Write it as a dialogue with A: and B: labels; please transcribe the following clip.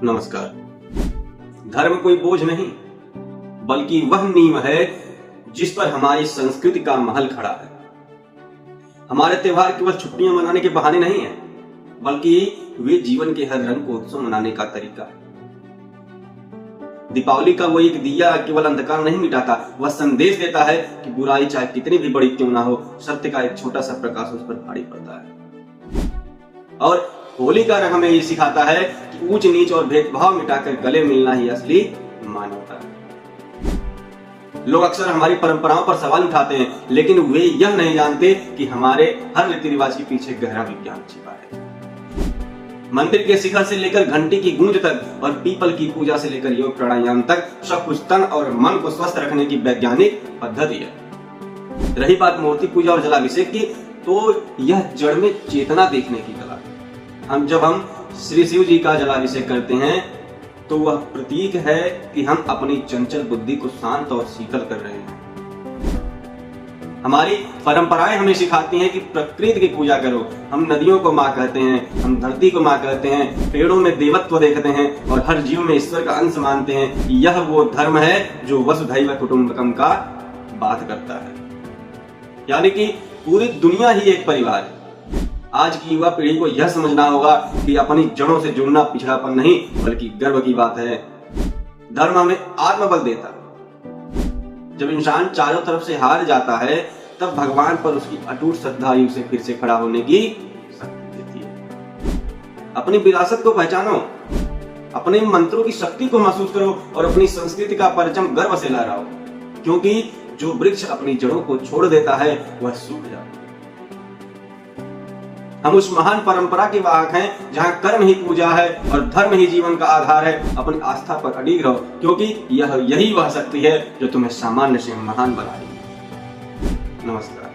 A: नमस्कार। धर्म कोई बोझ नहीं बल्कि वह नींव है जिस पर हमारी संस्कृति का महल खड़ा है। हमारे त्योहार केवल छुट्टियां मनाने के बहाने नहीं है बल्कि वे जीवन के हर रंग को उत्सव मनाने का तरीका है। दीपावली का वो एक दिया केवल अंधकार नहीं मिटाता, वह संदेश देता है कि बुराई चाहे कितनी भी बड़ी क्यों ना हो, सत्य का एक छोटा सा प्रकाश उस पर भारी पड़ता है। और होली का रंग हमें ये सिखाता है कि ऊंच नीच और भेदभाव मिटाकर गले मिलना ही असली मानवता है। लोग अक्सर हमारी परंपराओं पर सवाल उठाते हैं, लेकिन वे यह नहीं जानते कि हमारे हर रीति रिवाज के पीछे गहरा विज्ञान छिपा है। मंदिर के शिखर से लेकर घंटी की गूंज तक और पीपल की पूजा से लेकर योग प्राणायाम तक सब कुछ तन और मन को स्वस्थ रखने की वैज्ञानिक पद्धति है। रही बात मूर्ति पूजा और जलाभिषेक की, तो यह जड़ में चेतना देखने की कला है। जब हम श्री शिव जी का जलाभिषेक करते हैं तो वह प्रतीक है कि हम अपनी चंचल बुद्धि को शांत और शीतल कर रहे हैं। हमारी परंपराएं हमें सिखाती हैं कि प्रकृति की पूजा करो। हम नदियों को माँ कहते हैं, हम धरती को माँ कहते हैं, पेड़ों में देवत्व देखते हैं और हर जीव में ईश्वर का अंश मानते हैं। यह वो धर्म है जो वसुधैव कुटुंबकम का बात करता है, यानी कि पूरी दुनिया ही एक परिवार है। आज की युवा पीढ़ी को यह समझना होगा कि अपनी जड़ों से जुड़ना पिछड़ापन नहीं बल्कि गर्व की बात है। धर्म हमें आत्मबल देता है। जब इंसान चारों तरफ से हार जाता है तब भगवान पर उसकी अटूट श्रद्धा ही उसे फिर से खड़ा होने की शक्ति देती है। अपनी विरासत को पहचानो, अपने मंत्रों की शक्ति को महसूस करो और अपनी संस्कृति का परचम गर्व से लहराओ, क्योंकि जो वृक्ष अपनी जड़ों को छोड़ देता है वह सूख जाता है। हम उस महान परंपरा के वाहक हैं जहां कर्म ही पूजा है और धर्म ही जीवन का आधार है। अपनी आस्था पर अडिग रहो, क्योंकि यही वह शक्ति है जो तुम्हें सामान्य से महान बनाएगी। नमस्कार।